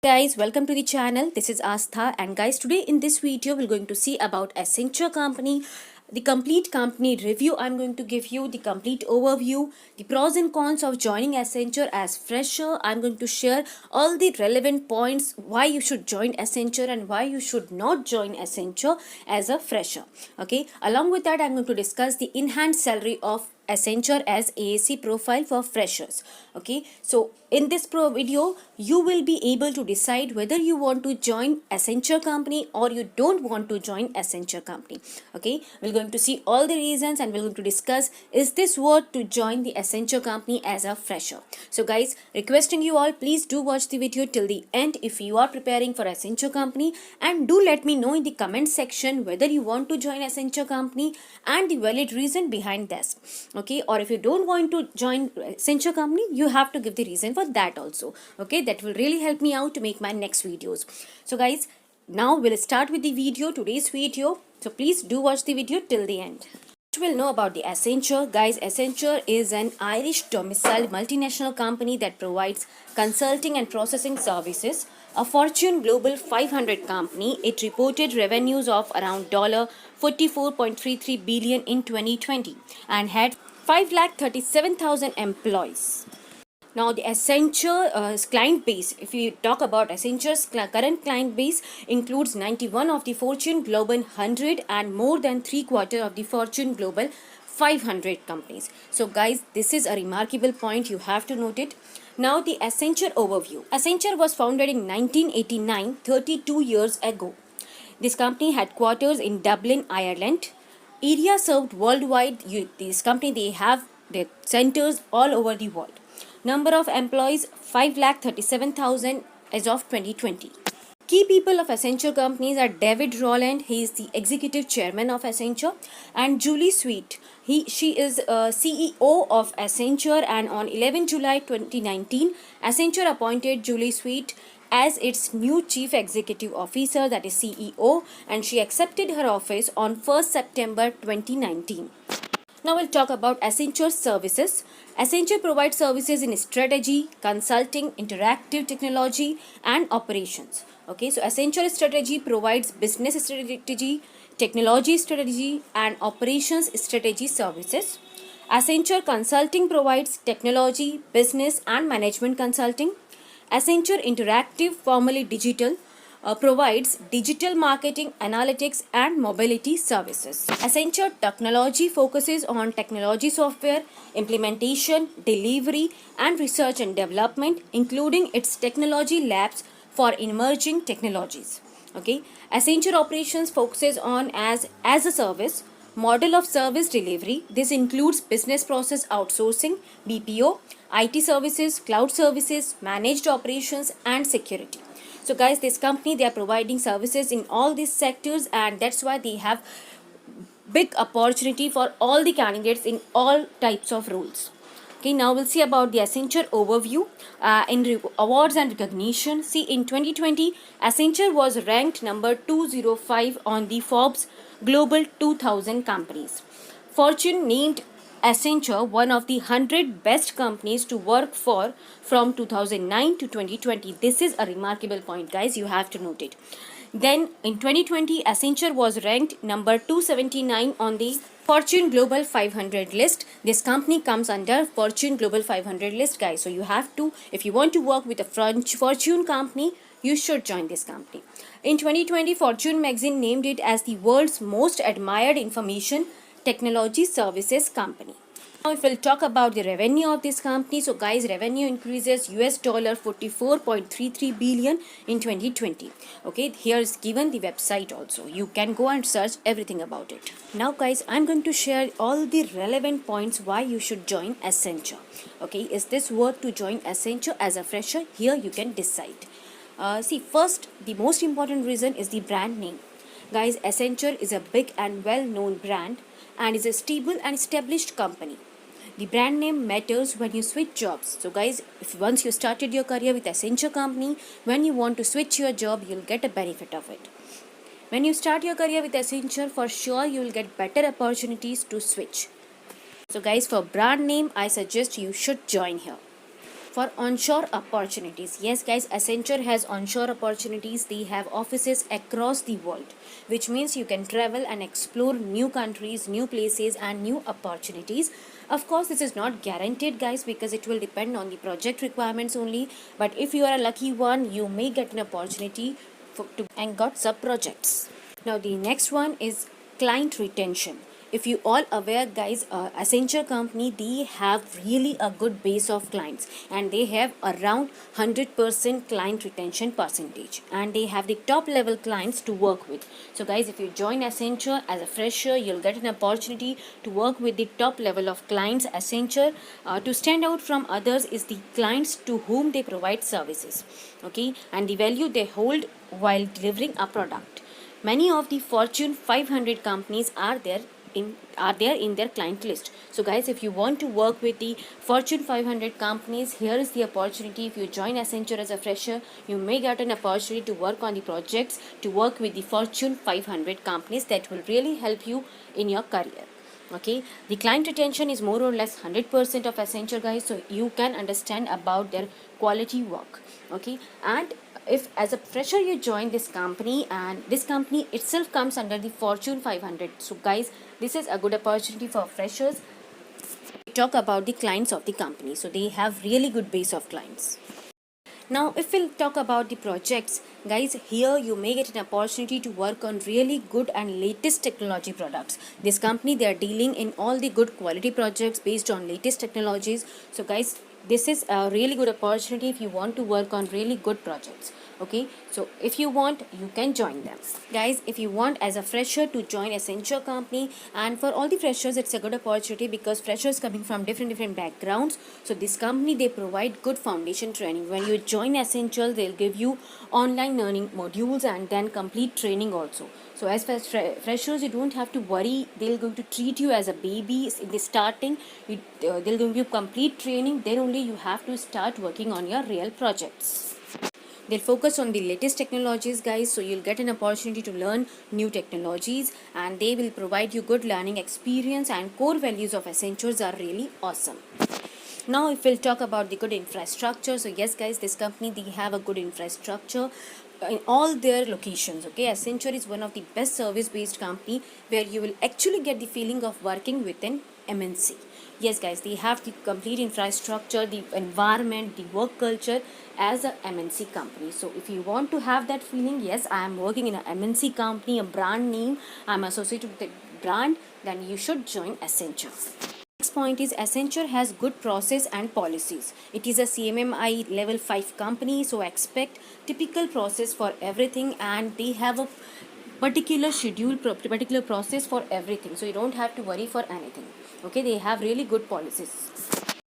Guys, welcome to the channel. This is Astha, and guys, today in this video we're going to see about Accenture company, the complete company review. I'm going to give you the complete overview, the pros and cons of joining Accenture as fresher. I'm going to share all the relevant points why you should join Accenture and why you should not join Accenture as a fresher. Okay, along with that I'm going to discuss the enhanced salary of Accenture as AAC profile for freshers. Okay, so in this video you will be able to decide whether you want to join Accenture company or you don't want to join Accenture company. Okay, we're going to see all the reasons and we're going to discuss, is this worth to join the Accenture company as a fresher. So guys, requesting you all, please do watch the video till the end if you are preparing for Accenture company, and do let me know in the comment section whether you want to join Accenture company and the valid reason behind this. Okay, or if you don't want to join Accenture company, you have to give the reason for that also. Okay, that will really help me out to make my next videos. So guys, now we'll start with the video, today's video. So please do watch the video till the end. Will know about the Accenture. Guys, Accenture is an Irish domiciled multinational company that provides consulting and processing services. A Fortune Global 500 company, it reported revenues of around $44.33 billion in 2020 and had 537,000 employees. Now, the Accenture client base, if you talk about Accenture's current client base, includes 91 of the Fortune Global 100 and more than 3/4 of the Fortune Global 500 companies. So guys, this is a remarkable point, you have to note it. Now, the Accenture overview. Accenture was founded in 1989, 32 years ago. This company headquarters in Dublin, Ireland. Area served worldwide. This company, they have their centers all over the world. Number of employees 5,37,000 as of 2020. Key people of Accenture companies are David Rowland, he is the executive chairman of Accenture, and Julie Sweet. She is CEO of Accenture, and on 11 July 2019, Accenture appointed Julie Sweet as its new chief executive officer, that is CEO, and she accepted her office on 1st September 2019. Now we'll talk about Accenture services. Accenture provides services in strategy, consulting, interactive technology, and operations. Okay, so Accenture strategy provides business strategy, technology strategy, and operations strategy services. Accenture consulting provides technology, business, and management consulting. Accenture Interactive, formerly Digital, provides digital marketing, analytics, and mobility services. Accenture Technology focuses on technology software, implementation, delivery, and research and development, including its technology labs for emerging technologies. Okay, Accenture Operations focuses on as a service model of service delivery. This includes business process outsourcing, BPO, IT services, cloud services, managed operations, and security. So guys, this company, they are providing services in all these sectors, and that's why they have big opportunity for all the candidates in all types of roles. Okay, now we'll see about the Accenture overview in awards and recognition. See, in 2020, Accenture was ranked number 205 on the Forbes Global 2000 companies. Fortune named Accenture one of the 100 best companies to work for from 2009 to 2020. This is a remarkable point, guys. You have to note it. Then in 2020, Accenture was ranked number 279 on the Fortune Global 500 list. This company comes under Fortune Global 500 list, guys. So you have to, if you want to work with a Fortune company, you should join this company. In 2020, Fortune magazine named it as the world's most admired information technology services company. Now, if we'll talk about the revenue of this company, so guys, revenue increases $44.33 billion in 2020. Okay, here is given the website also. You can go and search everything about it. Now, guys, I'm going to share all the relevant points why you should join Accenture. Okay, is this worth to join Accenture as a fresher? Here you can decide. See, first, the most important reason is the brand name. Guys, Accenture is a big and well-known brand and is a stable and established company. The brand name matters when you switch jobs. So guys, if once you started your career with Accenture company, when you want to switch your job, you'll get a benefit of it. When you start your career with Accenture, for sure you will get better opportunities to switch. So guys, for brand name, I suggest you should join here. for onshore opportunities. Yes, guys, Accenture has onshore opportunities. They have offices across the world, which means you can travel and explore new countries, new places, and new opportunities. Of course, this is not guaranteed, guys, because it will depend on the project requirements only. But if you are a lucky one, you may get an opportunity and got sub projects. Now, the next one is client retention. If you all aware, guys, Accenture company, they have really a good base of clients, and they have around 100% client retention percentage, and they have the top level clients to work with. So guys, if you join Accenture as a fresher, you'll get an opportunity to work with the top level of clients. Accenture, to stand out from others, is the clients to whom they provide services, okay, and the value they hold while delivering a product. Many of the Fortune 500 companies are there in their client list. So guys, if you want to work with the Fortune 500 companies, here is the opportunity. If you join Accenture as a fresher, you may get an opportunity to work on the projects, to work with the Fortune 500 companies. That will really help you in your career. Okay, the client retention is more or less 100% of Accenture, guys, so you can understand about their quality work. Okay, and if as a fresher you join this company, and this company itself comes under the Fortune 500, so guys, this is a good opportunity for freshers. We talk about the clients of the company, so they have really good base of clients. Now, if we'll talk about the projects, guys, here you may get an opportunity to work on really good and latest technology products. This company, they are dealing in all the good quality projects based on latest technologies. So guys, this is a really good opportunity if you want to work on really good projects. Okay, so if you want, you can join them. Guys, if you want as a fresher to join Accenture company, and for all the freshers, it's a good opportunity because freshers coming from different backgrounds. So this company, they provide good foundation training. When you join Accenture, they'll give you online learning modules and then complete training also. So as far as freshers, you don't have to worry. They're going to treat you as a baby in the starting. They'll give you complete training. Then only you have to start working on your real projects. They'll focus on the latest technologies, guys, so you'll get an opportunity to learn new technologies, and they will provide you good learning experience, and core values of Accenture are really awesome. Now, if we'll talk about the good infrastructure, so yes, guys, this company, they have a good infrastructure in all their locations. Okay, Accenture is one of the best service based company where you will actually get the feeling of working within MNC. Yes, guys, they have the complete infrastructure, the environment, the work culture as a MNC company. So if you want to have that feeling, yes, I am working in a MNC company, a brand name, I'm associated with the brand, then you should join Accenture. Next point is Accenture has good process and policies. It is a CMMI level 5 company, so expect typical process for everything, and they have a particular schedule, particular process for everything, so you don't have to worry for anything. Okay, they have really good policies.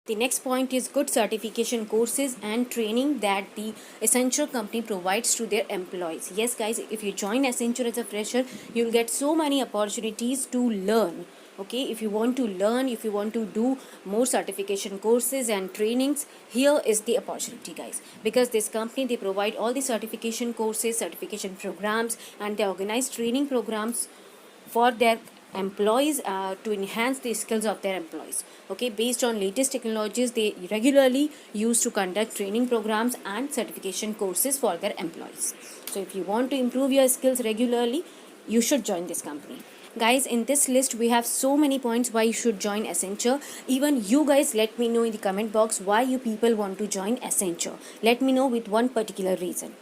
The next point is good certification courses and training that the Accenture company provides to their employees. Yes, guys, if you join Accenture as a fresher, you'll get so many opportunities to learn. Okay, if you want to learn, if you want to do more certification courses and trainings, here is the opportunity, guys, because this company, they provide all the certification courses, certification programs, and they organize training programs for their employees to enhance the skills of their employees. Okay, based on latest technologies, they regularly use to conduct training programs and certification courses for their employees. So if you want to improve your skills regularly, you should join this company. Guys, in this list we have so many points why you should join Accenture. Even you guys, let me know in the comment box why you people want to join Accenture. Let me know with one particular reason.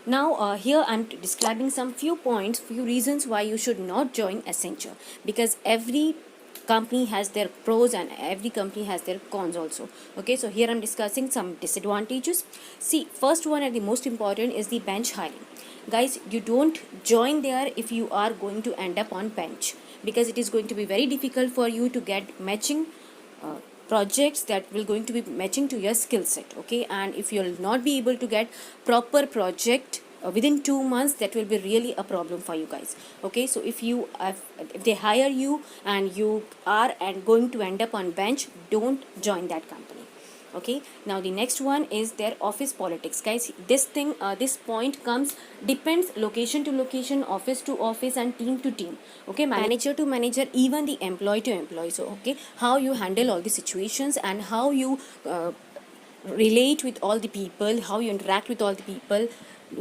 Now, here I'm describing some few points, few reasons why you should not join Accenture, because every company has their pros and every company has their cons also. Okay, so here I'm discussing some disadvantages. See, first one and the most important is the bench hiring. Guys, you don't join there if you are going to end up on bench, because it is going to be very difficult for you to get matching projects that will going to be matching to your skill set. Okay, and if you'll not be able to get proper project within 2 months, that will be really a problem for you guys. Okay, so if they hire you and you are going to end up on bench, don't join that company. Okay, now the next one is their office politics. Guys, this point comes, depends location to location, office to office, and team to team. Okay, manager to manager, even the employee to employee. So okay, how you handle all the situations and how you relate with all the people, how you interact with all the people,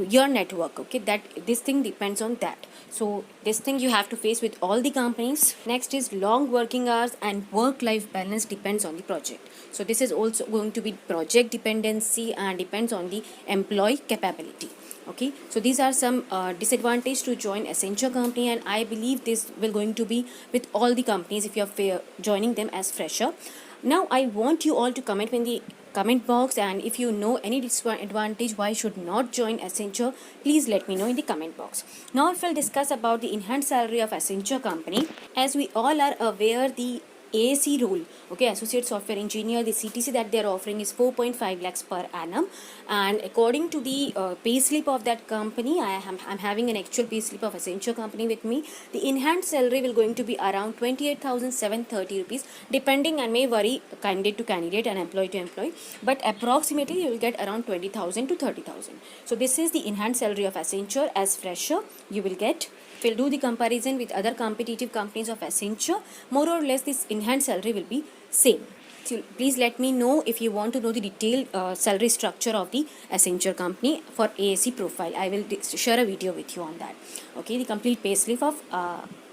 your network. Okay, that this thing depends on that. So this thing you have to face with all the companies. Next is long working hours and work life balance depends on the project. So this is also going to be project dependency and depends on the employee capability. Okay, so these are some disadvantage to join Accenture company, and I believe this will going to be with all the companies if you are joining them as fresher. Now I want you all to comment in the comment box, and if you know any disadvantage why should not join Accenture, please let me know in the comment box. Now if we'll discuss about the enhanced salary of Accenture company, as we all are aware, the ASE role, okay, Associate Software Engineer, the CTC that they are offering is 4.5 lakhs per annum. And according to the payslip of that company, I'm having an actual payslip of Accenture company with me. The enhanced salary will going to be around 28,730 rupees, depending and may vary candidate to candidate and employee to employee, but approximately you will get around 20,000 to 30,000. So this is the enhanced salary of Accenture as fresher you will get. If we'll do the comparison with other competitive companies of Accenture, more or less this enhanced salary will be same. So please let me know if you want to know the detailed salary structure of the Accenture company for ASE profile. I will share a video with you on that. Okay, the complete payslip of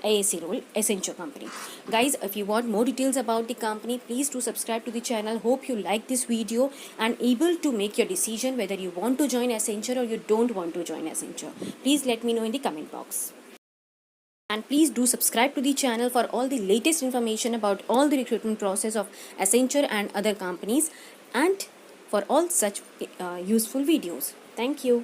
ASE role, Accenture company. Guys, if you want more details about the company, please do subscribe to the channel. Hope you like this video and able to make your decision whether you want to join Accenture or you don't want to join Accenture. Please let me know in the comment box. And please do subscribe to the channel for all the latest information about all the recruitment process of Accenture and other companies, and for all such useful videos. Thank you.